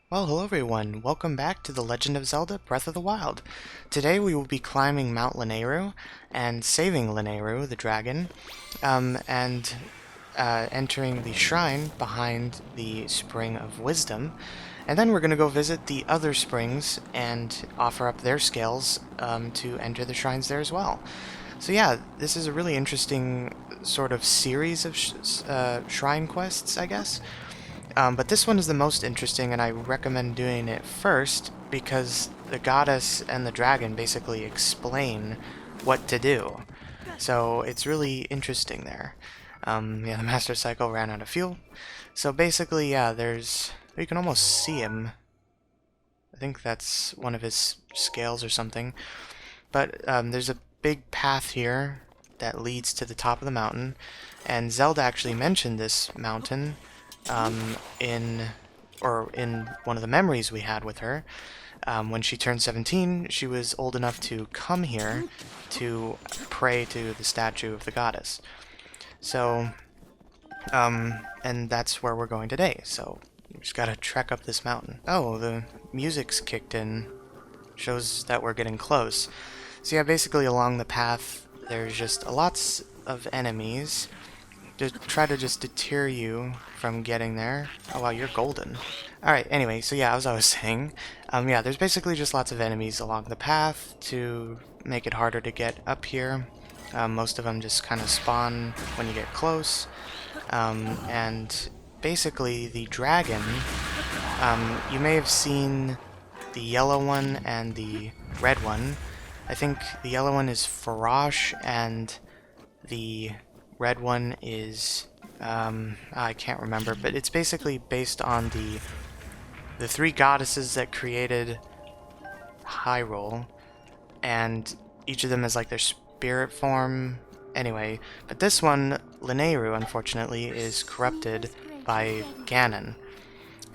Well, hello everyone. Welcome back to The Legend of Zelda Breath of the Wild. Today we will be climbing Mount Lanayru and saving Lanayru, the dragon, and entering the shrine behind the Spring of Wisdom. And then we're going to go visit the other springs and offer up their scales to enter the shrines there as well. So yeah, this is a really interesting sort of series of shrine quests, I guess. But this one is the most interesting, and I recommend doing it first because the goddess and the dragon basically explain what to do. So it's really interesting there. Yeah, the Master Cycle ran out of fuel. So basically, yeah, you can almost see him. I think that's one of his scales or something. But there's a big path here that leads to the top of the mountain, and Zelda actually mentioned this mountain in one of the memories we had with her. When she turned 17, she was old enough to come here to pray to the statue of the goddess. So, and that's where we're going today. So, we just gotta trek up this mountain. Oh, the music's kicked in. Shows that we're getting close. So yeah, basically along the path, there's just lots of enemies to try to just deter you from getting there. Oh wow, you're golden. Alright, anyway, so yeah, as I was saying, yeah, there's basically just lots of enemies along the path to make it harder to get up here. Most of them just kind of spawn when you get close. And basically the dragon, you may have seen the yellow one and the red one. I think the yellow one is Farosh and the red one is I can't remember, but it's basically based on the three goddesses that created Hyrule, and each of them is like their spirit form. Anyway, but this one, Lanayru, unfortunately, is corrupted by Ganon.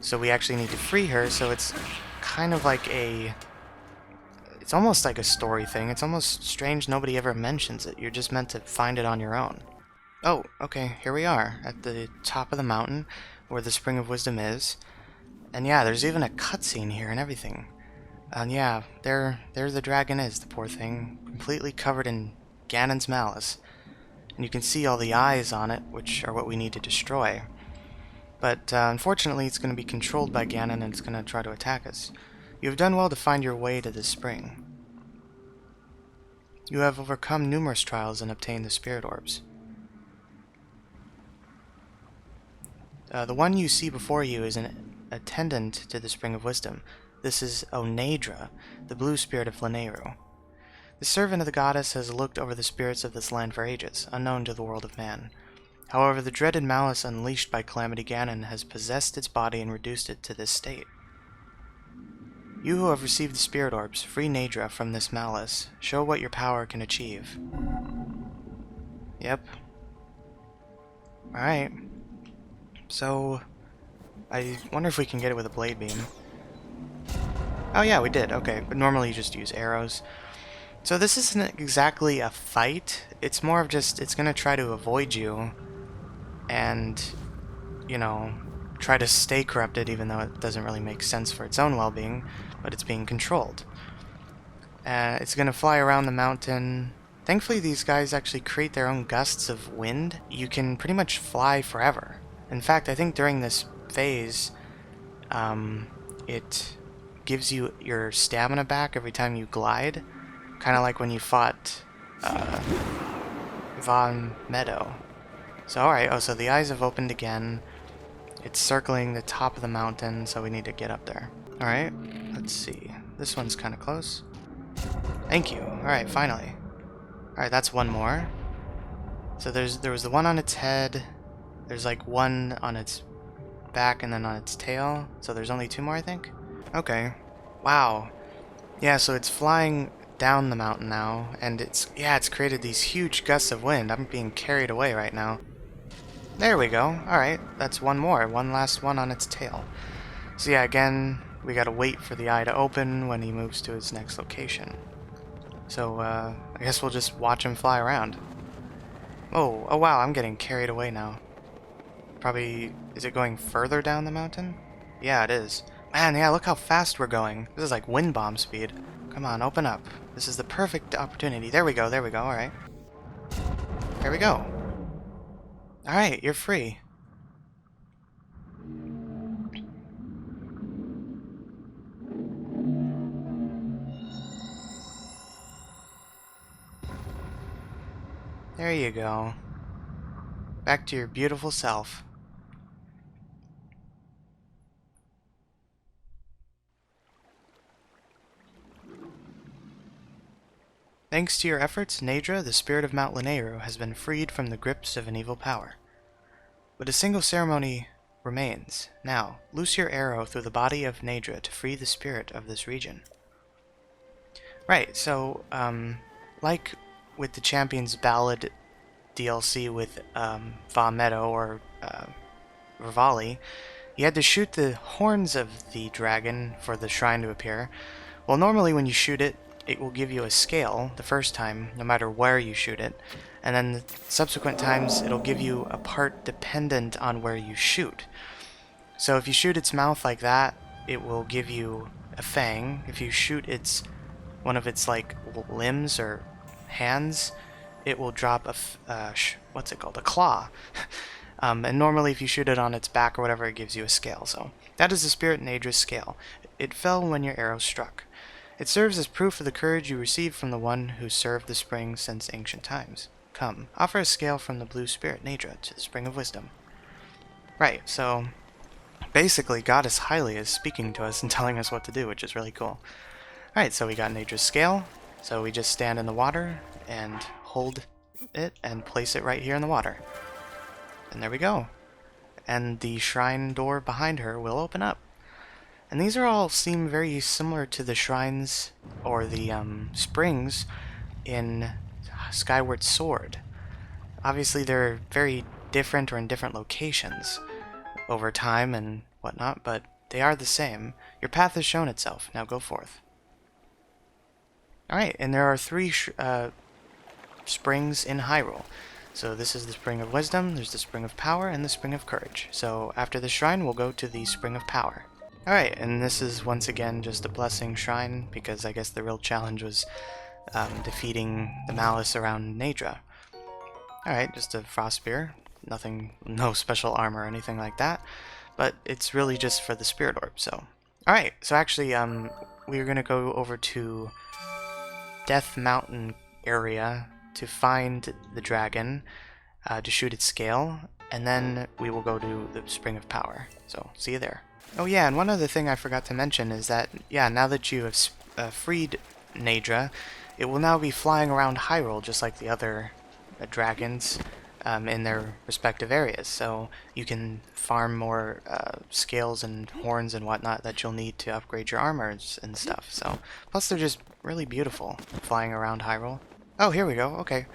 So we actually need to free her, so it's kind of like it's almost like a story thing. It's almost strange nobody ever mentions it. You're just meant to find it on your own. Oh, okay, here we are, at the top of the mountain, where the Spring of Wisdom is. And yeah, there's even a cutscene here and everything. And yeah, there the dragon is, the poor thing, completely covered in Ganon's malice. And you can see all the eyes on it, which are what we need to destroy. But unfortunately, it's going to be controlled by Ganon, and it's going to try to attack us. You have done well to find your way to this spring. You have overcome numerous trials and obtained the spirit orbs. The one you see before you is an attendant to the Spring of Wisdom. This is Naydra, the blue spirit of Lanayru. The servant of the goddess has looked over the spirits of this land for ages, unknown to the world of man. However, the dreaded malice unleashed by Calamity Ganon has possessed its body and reduced it to this state. You who have received the spirit orbs, free Naydra from this malice. Show what your power can achieve. Yep. Alright. So, I wonder if we can get it with a blade beam. Oh yeah, we did. Okay, but normally you just use arrows. So this isn't exactly a fight. It's more of just, it's gonna try to avoid you and, you know, try to stay corrupted even though it doesn't really make sense for its own well-being, but it's being controlled. It's gonna fly around the mountain. Thankfully these guys actually create their own gusts of wind. You can pretty much fly forever. In fact, I think during this phase, it gives you your stamina back every time you glide. Kind of like when you fought Von Meadow. So alright, so the eyes have opened again. It's circling the top of the mountain, so we need to get up there. Alright, let's see. This one's kind of close. Thank you. Alright, finally. Alright, that's one more. So there was the one on its head. There's like one on its back and then on its tail. So there's only two more, I think? Okay. Wow. Yeah, so it's flying down the mountain now, and it's created these huge gusts of wind. I'm being carried away right now. There we go. Alright, that's one more. One last one on its tail. So yeah, again, we gotta wait for the eye to open when he moves to his next location. So, I guess we'll just watch him fly around. Oh wow, I'm getting carried away now. Probably, is it going further down the mountain? Yeah, it is. Man, yeah, look how fast we're going. This is like wind bomb speed. Come on, open up. This is the perfect opportunity. There we go, alright. There we go. Alright, you're free. There you go. Back to your beautiful self. Thanks to your efforts, Naydra, the spirit of Mount Lanayru, has been freed from the grips of an evil power. But a single ceremony remains. Now, loose your arrow through the body of Naydra to free the spirit of this region. Right, so, like with the Champion's Ballad DLC with Va Meadow or Rivali, you had to shoot the horns of the dragon for the shrine to appear. Well, normally when you shoot it, it will give you a scale the first time, no matter where you shoot it, and then the subsequent times it'll give you a part dependent on where you shoot. So if you shoot its mouth like that, it will give you a fang. If you shoot one of its like limbs or hands, it will drop a what's it called? A claw. And normally if you shoot it on its back or whatever, it gives you a scale. So that is the Spirit Naydra's scale. It fell when your arrow struck. It serves as proof of the courage you received from the one who served the spring since ancient times. Come, offer a scale from the blue spirit Naydra to the Spring of Wisdom. Right, so basically Goddess Hylia is speaking to us and telling us what to do, which is really cool. Alright, so we got Naydra's scale, so we just stand in the water and hold it and place it right here in the water. And there we go. And the shrine door behind her will open up. And these all seem very similar to the shrines or the springs in Skyward Sword. Obviously they're very different or in different locations over time and whatnot, but they are the same. Your path has shown itself. Now go forth. Alright, and there are 3 springs in Hyrule. So this is the Spring of Wisdom, there's the Spring of Power, and the Spring of Courage. So after the shrine, we'll go to the Spring of Power. Alright, and this is once again just a blessing shrine, because I guess the real challenge was defeating the malice around Naydra. Alright, just a frost spear. Nothing, no special armor or anything like that. But it's really just for the spirit orb, so. Alright, so actually, we're gonna go over to Death Mountain area to find the dragon, to shoot its scale, and then we will go to the Spring of Power. So, see you there. Oh yeah, and one other thing I forgot to mention is that, yeah, now that you have freed Naydra, it will now be flying around Hyrule just like the other dragons in their respective areas. So you can farm more scales and horns and whatnot that you'll need to upgrade your armors and stuff. So plus they're just really beautiful flying around Hyrule. Oh, here we go. Okay.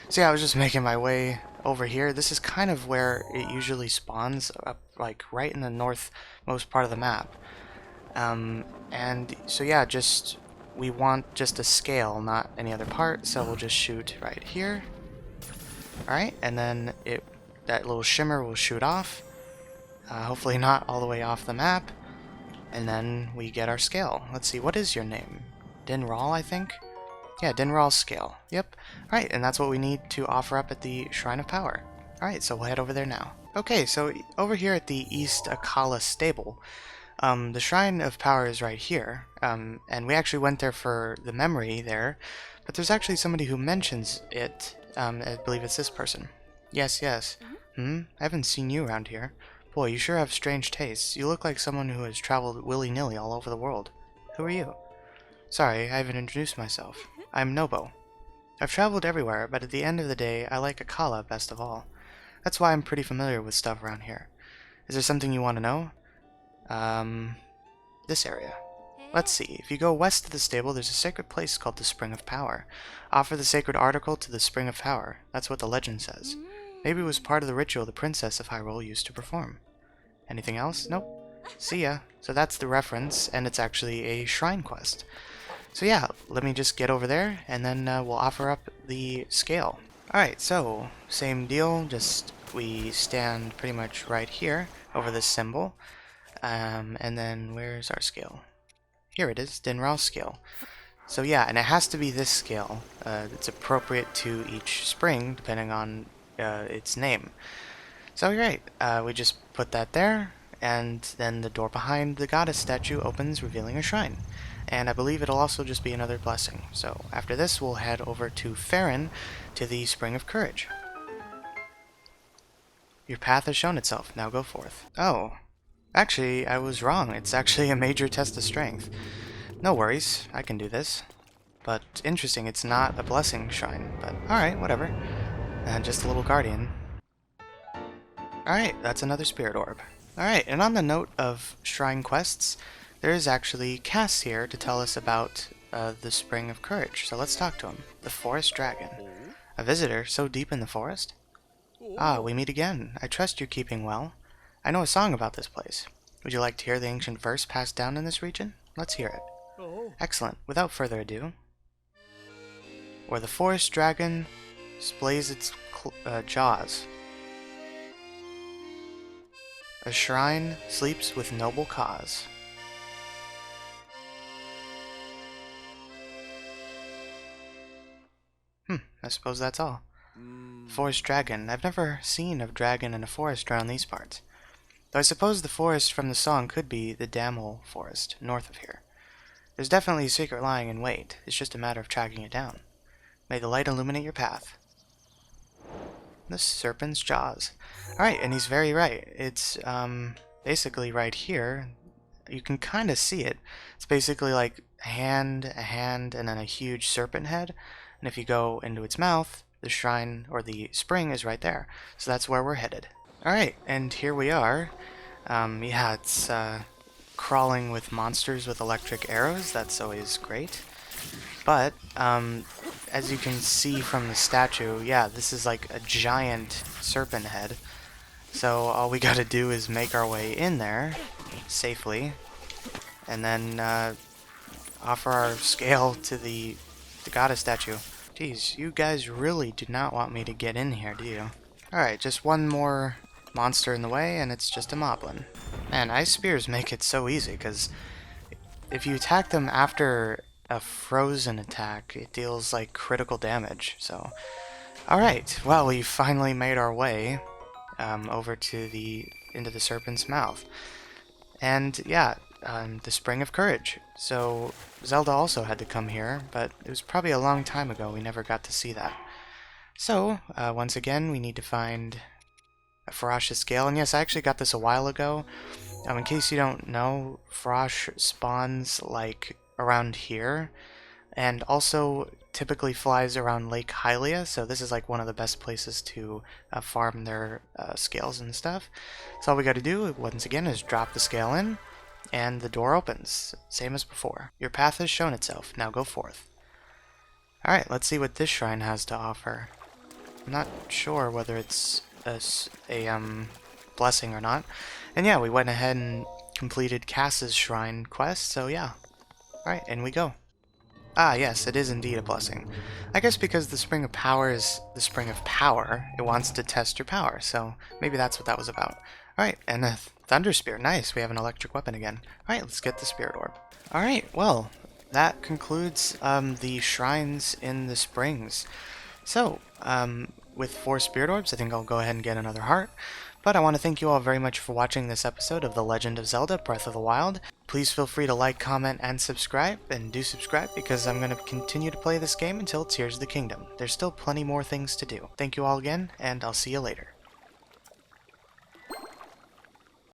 So yeah, I was just making my way over here. This is kind of where it usually spawns, up like right in the northmost part of the map. And so yeah, we want just a scale, not any other part, so we'll just shoot right here. Alright, and then that little shimmer will shoot off. Hopefully not all the way off the map. And then we get our scale. Let's see, what is your name? Dinral, I think? Yeah, Dinral's scale. Yep. Alright, and that's what we need to offer up at the Shrine of Power. Alright, so we'll head over there now. Okay, so over here at the East Akala Stable, the Shrine of Power is right here, and we actually went there for the memory there, but there's actually somebody who mentions it. I believe it's this person. Yes, yes. I haven't seen you around here. Boy, you sure have strange tastes. You look like someone who has traveled willy-nilly all over the world. Who are you? Sorry, I haven't introduced myself. I'm Nobo. I've traveled everywhere, but at the end of the day, I like Akala best of all. That's why I'm pretty familiar with stuff around here. Is there something you want to know? This area. Let's see. If you go west of the stable, there's a sacred place called the Spring of Power. Offer the sacred article to the Spring of Power. That's what the legend says. Maybe it was part of the ritual the Princess of Hyrule used to perform. Anything else? Nope. See ya. So that's the reference, and it's actually a shrine quest. So yeah, let me just get over there, and then we'll offer up the scale. Alright, so, same deal, just we stand pretty much right here, over this symbol. And then where's our scale? Here it is, Dinral scale. So yeah, and it has to be this scale. It's appropriate to each spring, depending on its name. So you're right, we just put that there, and then the door behind the goddess statue opens, revealing a shrine. And I believe it'll also just be another blessing. So after this, we'll head over to Farron, to the Spring of Courage. Your path has shown itself, now go forth. Oh, actually, I was wrong. It's actually a major test of strength. No worries, I can do this. But interesting, it's not a blessing shrine, but alright, whatever. Just a little guardian. Alright, that's another spirit orb. Alright, and on the note of shrine quests, there is actually Casss here to tell us about the Spring of Courage, so let's talk to him. The Forest Dragon. A visitor so deep in the forest? Ah, we meet again. I trust you're keeping well. I know a song about this place. Would you like to hear the ancient verse passed down in this region? Let's hear it. Excellent. Without further ado. Where the forest dragon displays its jaws, a shrine sleeps with noble cause. I suppose that's all. Forest dragon. I've never seen a dragon in a forest around these parts. Though I suppose the forest from the song could be the Damel Forest, north of here. There's definitely a secret lying in wait. It's just a matter of tracking it down. May the light illuminate your path. The Serpents Jaws. Alright, and he's very right. It's basically right here. You can kind of see it. It's basically like a hand, and then a huge serpent head. And if you go into its mouth, the shrine, or the spring, is right there. So that's where we're headed. Alright, and here we are. Yeah, it's crawling with monsters with electric arrows. That's always great. But, as you can see from the statue, yeah, this is like a giant serpent head. So all we gotta do is make our way in there safely, and then offer our scale to the goddess statue. Jeez, you guys really do not want me to get in here, do you? Alright, just one more monster in the way, and it's just a moblin. Man, ice spears make it so easy, because if you attack them after a frozen attack, it deals like critical damage. So, alright, well, we finally made our way over to into the serpent's mouth. And yeah, the Spring of Courage. So Zelda also had to come here, but it was probably a long time ago. We never got to see that. So once again, we need to find a ferocious scale. And yes, I actually got this a while ago. In case you don't know, Frosh spawns like around here, and also typically flies around Lake Hylia, so this is like one of the best places to farm their scales and stuff. So all we gotta do, once again, is drop the scale in, and the door opens, same as before. Your path has shown itself, now go forth. Alright, let's see what this shrine has to offer. I'm not sure whether it's a blessing or not. And yeah, we went ahead and completed Cass's Shrine quest, so yeah. Alright, in we go. Ah, yes, it is indeed a blessing. I guess because the Spring of Power is the Spring of Power, it wants to test your power, so maybe that's what that was about. Alright, and a Thunder Spear. Nice, we have an electric weapon again. Alright, let's get the Spirit Orb. Alright, well, that concludes the shrines in the springs. So, with 4 Spirit Orbs, I think I'll go ahead and get another heart. But I want to thank you all very much for watching this episode of The Legend of Zelda Breath of the Wild. Please feel free to like, comment, and subscribe, and do subscribe because I'm going to continue to play this game until Tears of the Kingdom. There's still plenty more things to do. Thank you all again, and I'll see you later.